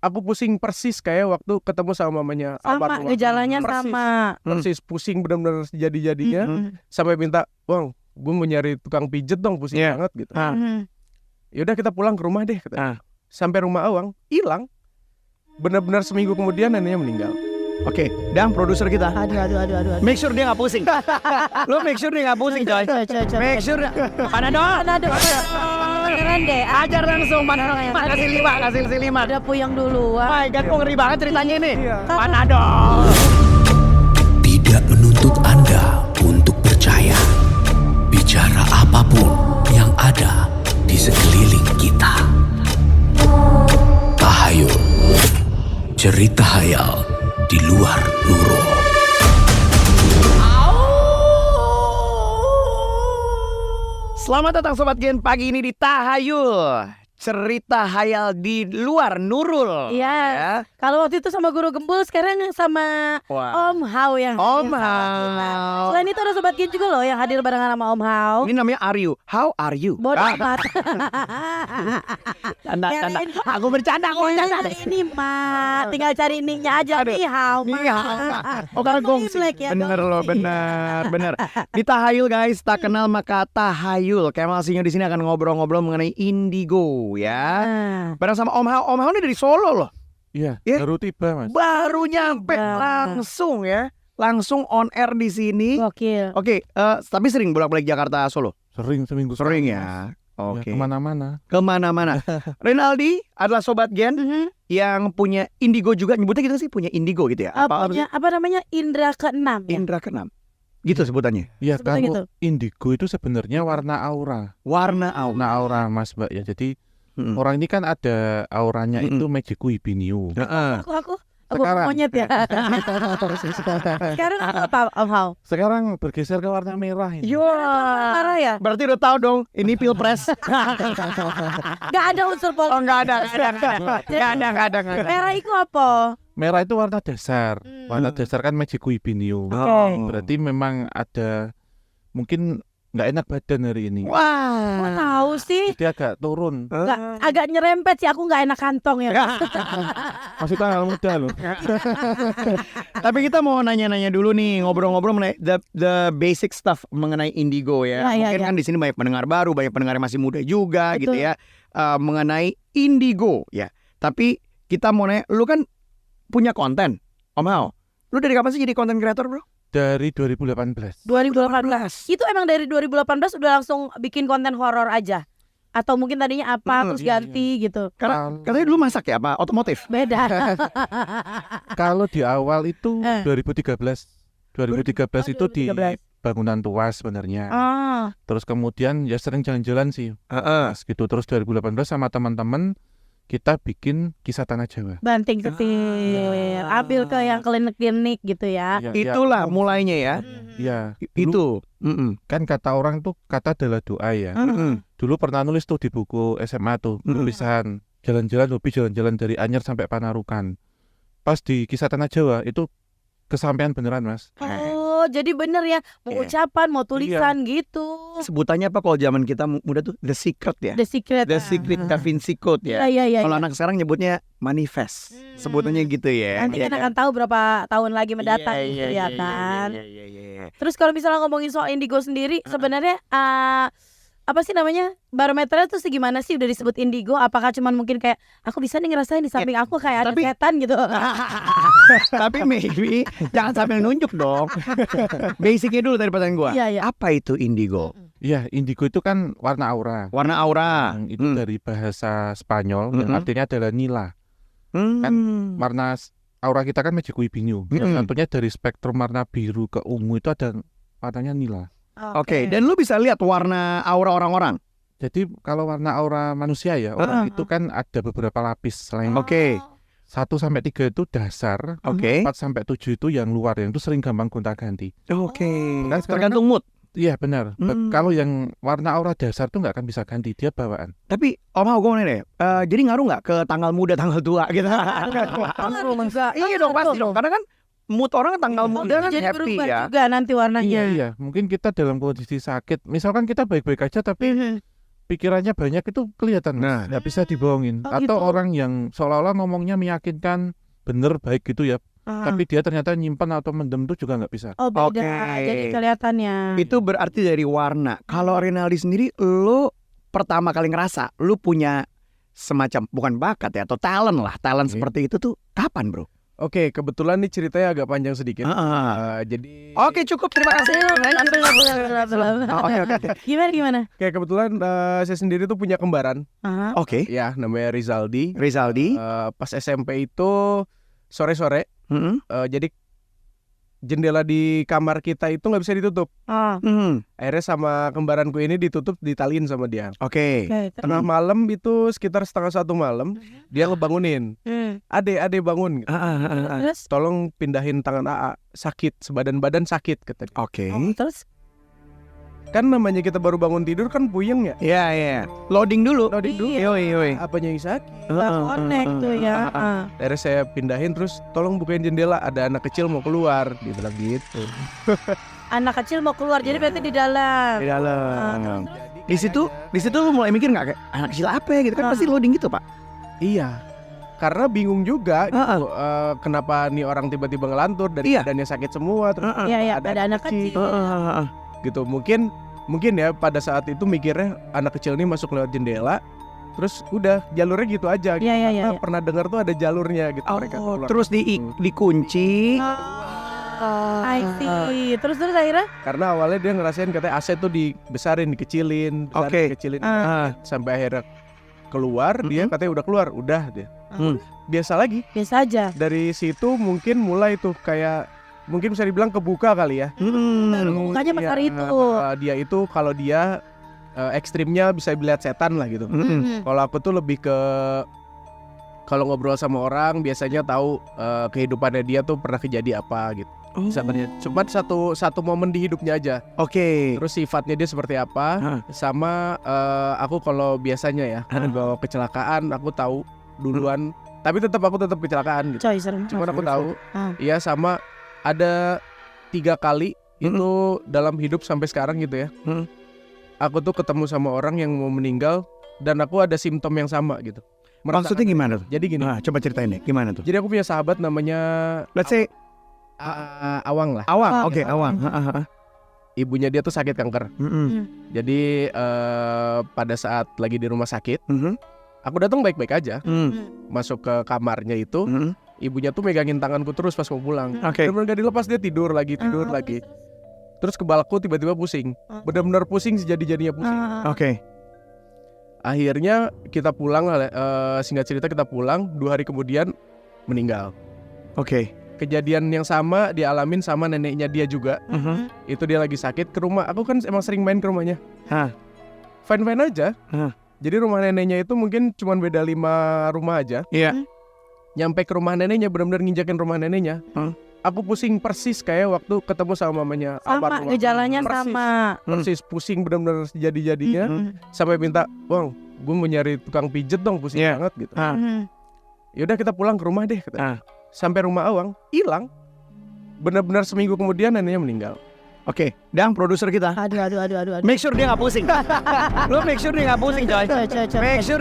aku pusing persis kayak waktu ketemu sama mamanya Sama almarhumah. gejalanya Persis. sama. Persis pusing benar-benar jadi-jadinya sampai minta, "Bang, gue mau nyari tukang pijet dong, pusing banget gitu." Ya udah kita pulang ke rumah deh kata. Sampai rumah Awang hilang. Benar-benar seminggu kemudian neneknya meninggal. Oke, Dang, produser kita. Aduh. Make sure dia nggak pusing. Lo make sure dia nggak pusing, coy. Make sure. Panadol. Beneran deh. Ajar langsung Panadol. Kasih lima. Udah puyeng dulu. My God, kok ngeri banget ceritanya ini. Panadol. Tidak menuntut Anda untuk percaya. Bicara apapun yang ada di sekeliling kita. Tahayul. Cerita hayal di luar nurul. Selamat datang Sobat Gen pagi ini di Tahayul. Cerita hayal di luar nurul. Iya. Kalau waktu itu sama Guru Gembul, sekarang sama Wah. Om Hao yang Om hadir sama kita. Hao. Selain itu ada Sobat Gen juga loh yang hadir barengan sama Om Hao. Ini namanya Aryu. How are you? Bodoh amat. Canda. Yang Aku bercanda. ini mah tinggal cari nicknya aja. Aduh. Ni Hao. Oh karena gongsi. Imlek ya, Bener loh, gongsi. bener. Di Tahayul guys, tak kenal maka tahayul. Kemal Sinyo di sini akan ngobrol-ngobrol mengenai indigo ya. Bareng sama Om Hao. Om Hao ini dari Solo loh. Iya, Ya. baru tiba Mas. Baru nyampe langsung ya. Langsung on air di sini. Gokil. Oke, tapi sering bolak-balik Jakarta Solo. Sering seminggu Sering sekali, ya. Mas. Oke. Ya, kemana-mana. Kemana-mana. Rinaldi adalah Sobat Gen yang punya indigo juga. Nyebutnya gitu sih, punya indigo gitu ya. Apa namanya? Indra keenam ya? Indra keenam. Gitu sebutannya. Iya, Sebetulnya kalau gitu. indigo itu sebenarnya warna aura. Warna aura. Warna aura Mas Mbak ya. Jadi orang ini kan ada auranya itu Magic Ibinio. Aku Sekarang. monyet ya. Sekarang apa Om Hao? Sekarang bergeser ke warna merah ini. Marah ya? Berarti udah tahu dong, ini pilpres. Gak ada unsur politik. Oh nggak ada. Merah itu apa? Merah itu warna dasar. Warna dasar kan Magic Ibinio. Berarti memang ada mungkin nggak enak badan hari ini. Wah. Kok tahu sih? Jadi agak turun. Agak nyerempet sih. Aku nggak enak kantong ya. Masih tanggal muda loh. Tapi kita mau nanya-nanya dulu nih, ngobrol-ngobrol mengenai the basic stuff mengenai indigo ya. Mungkin kan di sini banyak pendengar baru, banyak pendengar yang masih muda juga. Betul. Gitu ya. Mengenai indigo ya. Tapi kita mau nanya, lu kan punya konten, Om Hao. Lu dari kapan sih jadi content creator, bro? Dari 2018. 2018. Itu emang dari 2018 udah langsung bikin konten horor aja? Atau mungkin tadinya apa terus ganti gitu? Karena katanya dulu masak ya, apa otomotif? Beda. Kalau di awal itu 2013 itu di bangunan tua sebenarnya. Terus kemudian ya sering jalan-jalan sih. Pas gitu terus 2018 sama teman-teman kita bikin kisah tanah Jawa. Banting setir, ambil ke yang klinik-klinik gitu ya. Itulah mulainya ya. Ya, Itu. kan kata orang tuh kata adalah doa ya. Dulu pernah nulis tuh di buku SMA tuh tulisan jalan-jalan hobi jalan-jalan dari Anyer sampai Panarukan. Pas di kisah tanah Jawa itu kesampaian beneran Mas. Oh, jadi bener ya, mau ucapan, mau tulisan gitu. Sebutannya apa kalau zaman kita muda tuh The Secret ya? The Secret. The Secret Da Vinci Code ya. Iya. Kalau anak sekarang nyebutnya manifest. Sebutannya gitu ya. Nanti kan akan tahu berapa tahun lagi mendatang gitu ya kan. Iya. Terus kalau misalnya ngomongin soal indigo sendiri, sebenarnya apa sih namanya, barometernya tuh segimana sih udah disebut indigo? Apakah cuman mungkin kayak aku bisa nih ngerasain di samping aku kayak ada setan gitu? Tapi maybe jangan sambil nunjuk dong. Basicnya dulu dari pertanyaan gua. Iya. Apa itu indigo? Iya, indigo itu kan warna aura. Warna aura. Yang itu dari bahasa Spanyol yang artinya adalah nila. Kan warna aura kita kan Magic Ibinio. Satunya dari spektrum warna biru ke ungu itu ada warnanya nila. Oke, dan lu bisa lihat warna aura orang-orang. Jadi kalau warna aura manusia ya, orang itu kan ada beberapa lapis selain 1 sampai 3 itu dasar, 4 sampai 7 itu yang luar, yang itu sering gampang gonta-ganti. Kan tergantung mood. Iya benar. Kalau yang warna aura dasar tuh nggak akan bisa ganti, dia bawaan. Tapi Om Hao gue mau nanya deh, jadi ngaruh nggak ke tanggal muda tanggal tua gitu? Iya dong pasti dong, karena kan mood orang tanggal muda kan jadi happy berubah ya. juga nanti warnanya. Iya, mungkin kita dalam kondisi sakit, misalkan kita baik-baik aja tapi pikirannya banyak itu kelihatan, nggak bisa dibohongin. Atau orang yang seolah-olah ngomongnya meyakinkan, bener baik gitu ya, tapi dia ternyata nyimpan atau mendem itu juga nggak bisa. Oh beda, jadi kelihatannya. Itu berarti dari warna. Kalau Rinaldi sendiri, lu pertama kali ngerasa lu punya semacam bukan bakat ya atau talent lah, seperti itu tuh kapan bro? Oke, kebetulan nih ceritanya agak panjang sedikit. Jadi Oke, cukup, terima kasih. Oke. Gimana? Kayak kebetulan saya sendiri tuh punya kembaran. Oke. Ya, namanya Rizaldi. Pas SMP itu sore-sore. Jadi jendela di kamar kita itu nggak bisa ditutup. Akhirnya sama kembaranku ini ditutup, ditaliin sama dia. Oke. Tengah malam itu sekitar 1:30 malam, dia ngebangunin. Ade bangun. Terus? Tolong pindahin tangan AA, sakit, sebadan-badan sakit kata dia. Oke. Terus? Kan namanya kita baru bangun tidur kan puyeng ya. Iya. Loading dulu. Yoi. Apanya yang sakit? Nggak connect tuh ya. Akhirnya saya pindahin, terus tolong bukain jendela, ada anak kecil mau keluar, dia bilang gitu. Anak kecil mau keluar, jadi berarti di dalam. Di situ lu mulai mikir nggak kayak anak kecil apa ya gitu kan, pasti loading gitu pak. Iya, karena bingung juga gitu, kenapa nih orang tiba-tiba ngelantur dari badannya sakit semua, terus ada anak kecil. Gitu. Mungkin ya pada saat itu mikirnya anak kecil ini masuk lewat jendela, terus udah jalurnya gitu aja. Iya. Pernah dengar tuh ada jalurnya gitu mereka keluar. Terus dikunci. I see. Terus akhirnya? Karena awalnya dia ngerasain katanya AC tuh dibesarin, dikecilin, dikecilin, sampai akhirnya keluar. Dia katanya udah keluar, udah dia. Biasa lagi. Biasa aja. Dari situ mungkin mulai tuh kayak mungkin bisa dibilang kebuka kali ya. Mukanya makar itu. Dia itu kalau dia ekstrimnya bisa dilihat setan lah gitu. Kalau aku tuh lebih ke kalau ngobrol sama orang biasanya tahu kehidupannya dia tuh pernah kejadian apa gitu. Sebenarnya cuma satu momen di hidupnya aja. Oke. Terus sifatnya dia seperti apa? Sama aku kalau biasanya ya kalau kecelakaan aku tahu duluan. Tapi tetap kecelakaan gitu. Cuman aku tahu. Iya, sama ada 3 kali itu dalam hidup sampai sekarang gitu ya. Aku tuh ketemu sama orang yang mau meninggal dan aku ada simptom yang sama gitu. Maksudnya gimana tuh? Jadi gini. Coba ceritain deh, gimana tuh? Jadi aku punya sahabat namanya let's say Awang lah. Awang, oke, Awang. Ibunya dia tuh sakit kanker. Jadi pada saat lagi di rumah sakit, aku datang baik-baik aja. Masuk ke kamarnya itu, ibunya tuh megangin tanganku terus pas mau pulang. Bener-bener gak dilepas, dia tidur lagi. Terus kepalaku tiba-tiba pusing. Benar-benar pusing, sejadi-jadinya pusing. Akhirnya kita pulang, singkat cerita kita pulang, 2 hari kemudian meninggal. Kejadian yang sama dialamin sama neneknya dia juga. Itu dia lagi sakit ke rumah. Aku kan emang sering main ke rumahnya. Fine-fine aja. Jadi rumah neneknya itu mungkin cuma beda 5 rumah aja. Nyampe ke rumah neneknya, benar-benar nginjakin rumah neneknya. Aku pusing persis kayak waktu ketemu sama mamanya. Sama, gejalanya sama. Persis pusing benar-benar jadi-jadinya. Sampai minta, "Bang, gue mau nyari tukang pijet dong, pusing banget gitu." Yaudah kita pulang ke rumah deh kata. Sampai rumah Awang, hilang. Benar-benar seminggu kemudian neneknya meninggal. Dang, produser kita. Aduh. Make sure dia nggak pusing. Lo make sure dia nggak pusing, coy. Make sure.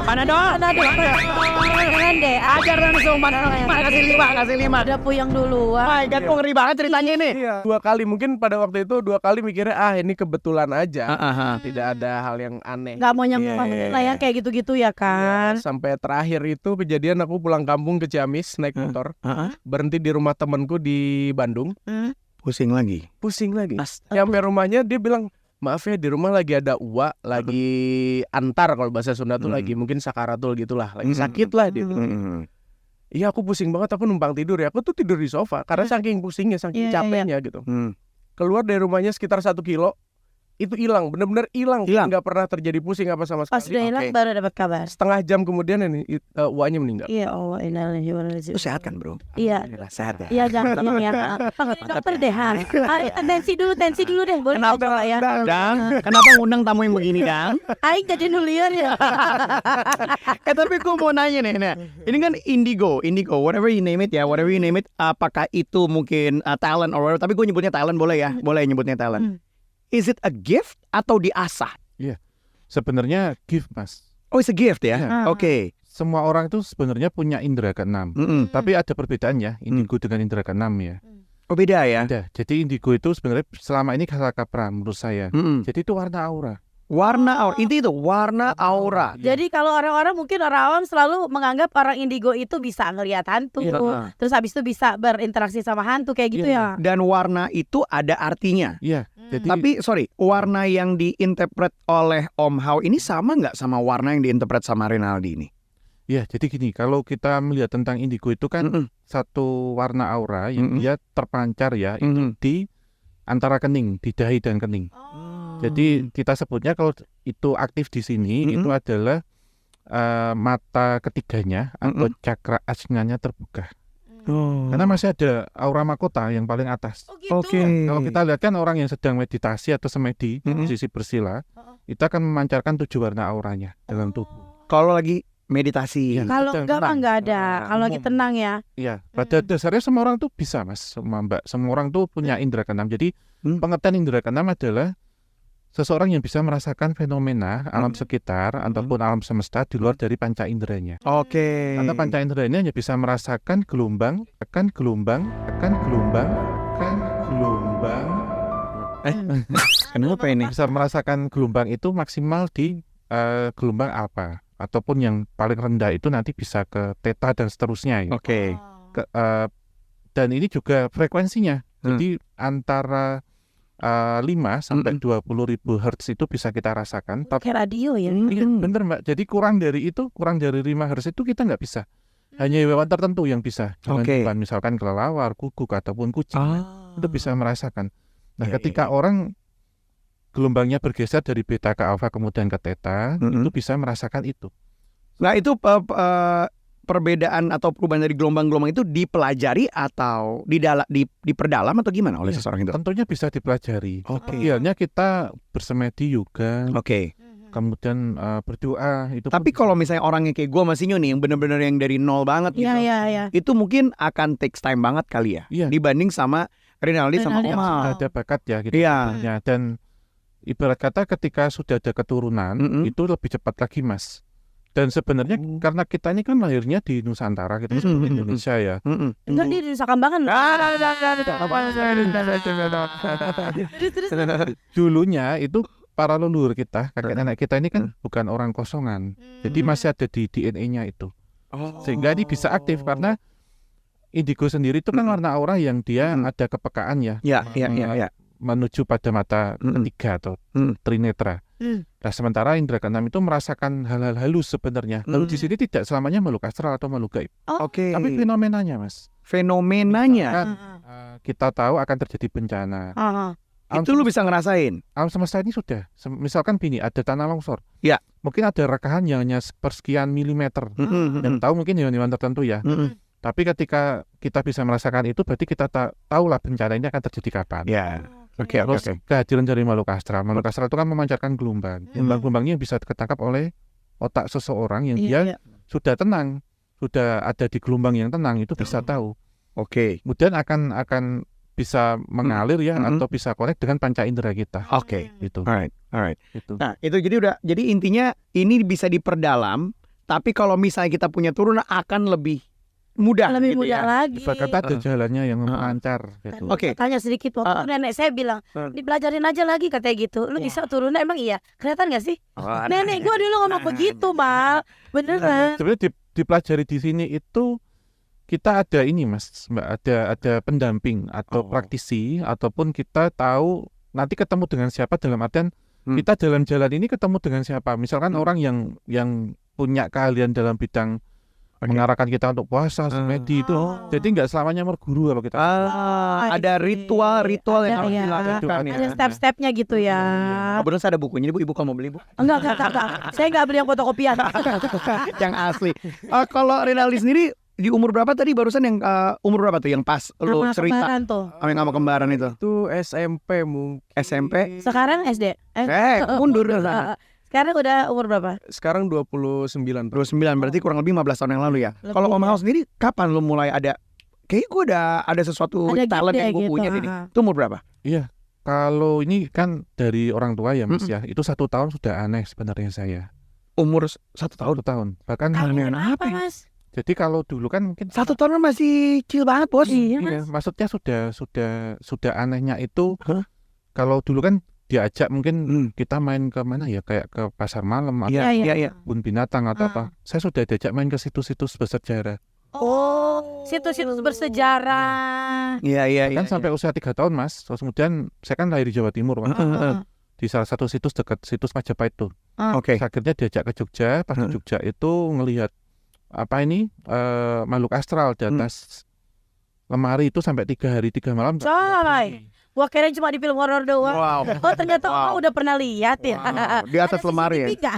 Mana dong? Jangan deh. Ajar langsung. Kasih 5. Udah puyeng dulu. My God, kok ngeri banget ceritanya ini. 2 kali mungkin pada waktu itu 2 kali mikirnya ini kebetulan aja. Tidak ada hal yang aneh. Gak mau nyambung lah ya kayak gitu-gitu ya kan. Sampai terakhir itu kejadian aku pulang kampung ke Ciamis naik motor. Berhenti di rumah temanku di Bandung. Pusing lagi. Nyampe rumahnya dia bilang, "Maaf ya, di rumah lagi ada uak, lagi antar kalau bahasa Sunda tuh lagi mungkin sakaratul gitulah, lagi sakit lah dia." Iya, aku pusing banget, aku numpang tidur ya. Aku tuh tidur di sofa karena saking pusingnya, saking capeknya gitu. Keluar dari rumahnya sekitar 1 kilo, itu hilang, benar-benar hilang. Nggak pernah terjadi pusing apa sama sekali. Pas sudah hilang baru dapat kabar. Setengah jam kemudian ini uaknya meninggal. Iya, Allah, Itu sehat kan bro? Iya. Sehat ya. Iya, jangan ya. Dokter deh, tensi dulu deh. Boleh kenapa ya? Dang, kenapa ngundang tamu yang begini, Dang? Aing jadi nulian ya. Tapi gue mau nanya nih, ini kan indigo, whatever you name it. Apakah itu mungkin talent or whatever? Tapi gue nyebutnya talent boleh ya? Boleh nyebutnya talent. Is it a gift atau diasah? Sebenarnya gift, Mas. Oh, it's a gift ya. Oke. Semua orang itu sebenarnya punya indera keenam. Tapi ada perbedaan ya, indigo dengan indera keenam ya. Oh, beda ya. Beda. Jadi indigo itu sebenarnya selama ini salah kaprah menurut saya. Jadi itu warna aura. Warna aura, inti itu warna aura. Jadi kalau orang-orang mungkin orang awam selalu menganggap orang indigo itu bisa ngelihat hantu, terus habis itu bisa berinteraksi sama hantu kayak gitu ya. Dan warna itu ada artinya. Iya. Jadi Tapi sorry, warna yang diinterpret oleh Om Hao ini sama nggak sama warna yang diinterpret sama Rinaldi ini? ya, jadi gini, kalau kita melihat tentang indigo itu kan satu warna aura yang dia terpancar ya itu di antara kening, di dahi dan kening. Jadi kita sebutnya kalau itu aktif di sini itu adalah mata ketiganya atau cakra ajnanya terbuka. Karena masih ada aura mahkota yang paling atas. Oke. Kalau kita lihat kan orang yang sedang meditasi atau semedi posisi bersila, itu akan memancarkan 7 warna auranya dalam tubuh. Kalau lagi meditasi. Kalau enggak ada. Kalau lagi tenang ya. Iya, pada dasarnya semua orang tuh bisa, Mas, Mbak. Semua orang tuh punya indera keenam. Jadi pengertian indera keenam adalah seseorang yang bisa merasakan fenomena alam sekitar ataupun alam semesta di luar dari panca inderanya. Oke. Karena panca inderanya hanya bisa merasakan gelombang. Kenapa ini? Bisa merasakan gelombang itu maksimal di gelombang alfa, ataupun yang paling rendah itu nanti bisa ke theta dan seterusnya. Oke. Dan ini juga frekuensinya. Jadi antara 5 sampai 20.000 Hz itu bisa kita rasakan. Kayak radio ya. Iya, bener Mbak. Jadi kurang dari 5 Hz itu kita nggak bisa. Hanya hewan tertentu yang bisa. Hewan misalkan kelelawar, guguk ataupun kucing itu bisa merasakan. Nah, ketika orang gelombangnya bergeser dari beta ke alfa kemudian ke theta, itu bisa merasakan itu. Nah, itu perbedaan atau perubahan dari gelombang-gelombang itu dipelajari atau diperdalam atau gimana oleh seseorang itu? Tentunya bisa dipelajari. Idealnya kita bersemedi yoga. Kemudian berdoa itu. Tapi kalau misalnya orangnya kayak gue Mas Inyo nih yang benar-benar yang dari nol banget gitu. Itu mungkin akan takes time banget kali ya. Dibanding sama Rinaldi sama Om Hao. Ada bakat ya gitu. Ya, dan ibarat kata ketika sudah ada keturunan itu lebih cepat lagi, Mas. Dan sebenarnya karena kita ini kan lahirnya di Nusantara, kita di Indonesia ya. Enggak, di Nusa Kambangan. Dulunya itu para leluhur kita, kakek nenek kita ini kan bukan orang kosongan. Jadi masih ada di DNA-nya itu. Sehingga ini bisa aktif karena indigo sendiri itu kan warna aura yang dia ada kepekaan ya. Menuju pada mata ketiga atau trinetra. Nah, sementara indera keenam itu merasakan hal-hal halus sebenarnya. Lalu di sini tidak selamanya makhluk astral atau makhluk gaib. Tapi fenomenanya, Mas. Fenomenanya. Kan, kita tahu akan terjadi bencana. Itu lu bisa ngerasain. Alam semesta ini sudah. Misalkan gini, ada tanah longsor. Ya. Mungkin ada rekahan yang hanya persekian milimeter. Dan tahu mungkin hewan-hewan tertentu ya. Tapi ketika kita bisa merasakan itu, berarti kita tahulah bencana ini akan terjadi kapan. Terus kehadiran dari makhluk astral. Makhluk astral itu kan memancarkan gelombang. Gelombang-gelombangnya bisa ketangkap oleh otak seseorang yang dia sudah tenang, sudah ada di gelombang yang tenang, itu bisa tahu. Kemudian akan bisa mengalir ya atau bisa connect dengan panca indera kita. Gitu. Alright. Gitu. Nah, itu jadi intinya ini bisa diperdalam, tapi kalau misalnya kita punya turunan akan lebih mudah Lebih mudah ya. lagi. Kata ada jalannya yang lancar gitu. Tanya sedikit waktu nenek saya bilang dipelajarin aja lagi katanya gitu. Lu bisa turunan emang iya. Kelihatan gak sih? Nenek gua dulu ngomong begitu, Mal. Beneran. Sebenarnya dipelajari di sini itu kita ada ini, Mas, Mbak, ada pendamping atau praktisi ataupun kita tahu nanti ketemu dengan siapa dalam artian kita dalam jalan ini ketemu dengan siapa. Misalkan orang yang punya keahlian dalam bidang mengarahkan kita untuk puasa, semedi itu. Jadi nggak selamanya berguru apa kita. Ada ritual yang harus dilakukan ya. Ada step-stepnya gitu ya. Kebetulan saya ada bukunya, Ibu kalau mau beli, Bu. Enggak. Saya nggak beli yang fotokopian. Yang asli. Kalau Rinaldi sendiri di umur berapa tadi barusan yang umur berapa tuh yang pas lu cerita sama kembaran itu? Itu SMP mungkin. SMP? Sekarang SD. Mundur. Sekarang udah umur berapa? Sekarang 29. 29 berarti kurang lebih 15 tahun yang lalu ya. Kalau Om Hao sendiri kapan lu mulai ada kayaknya gue ada sesuatu talent yang gue punya ini. Itu umur berapa? Iya. Kalau ini kan dari orang tua ya Mas ya, itu 1 tahun sudah aneh sebenarnya saya. Umur 1 tahun? 1 tahun. Bahkan aneh apa Mas? Jadi kalau dulu kan mungkin 1 tahun masih kecil banget bos. Iya, maksudnya sudah anehnya itu. Kalau dulu kan diajak mungkin kita main ke mana ya, kayak ke pasar malam atau kebun binatang atau apa. Saya sudah diajak main ke situs-situs bersejarah. Oh, situs-situs bersejarah. Iya. Kan sampai usia 3 tahun Mas. Terus kemudian saya kan lahir di Jawa Timur Mas. Di salah satu situs dekat situs Majapahit tuh. Akhirnya diajak ke Jogja. Pas di Jogja itu ngelihat apa ini makhluk astral di atas lemari itu sampai 3 hari 3 malam. Wah, keren cuma di film horor doang. Wow. Oh, ternyata udah pernah lihat ya. Di atas lemari ya.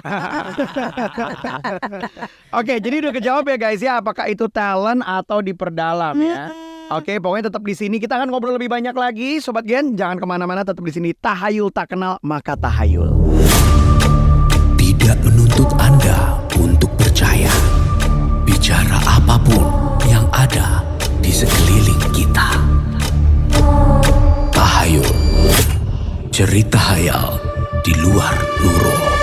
Oke, jadi udah kejawab ya guys ya, apakah itu talent atau diperdalam ya. Oke, pokoknya tetap di sini. Kita akan ngobrol lebih banyak lagi, Sobat Gen. Jangan kemana-mana, tetap di sini. Tahayul tak kenal maka tahayul. Tidak menuntut Anda untuk percaya. Bicara apapun yang ada di sekeliling kita. Tahayul, cerita hayal di luar nurul.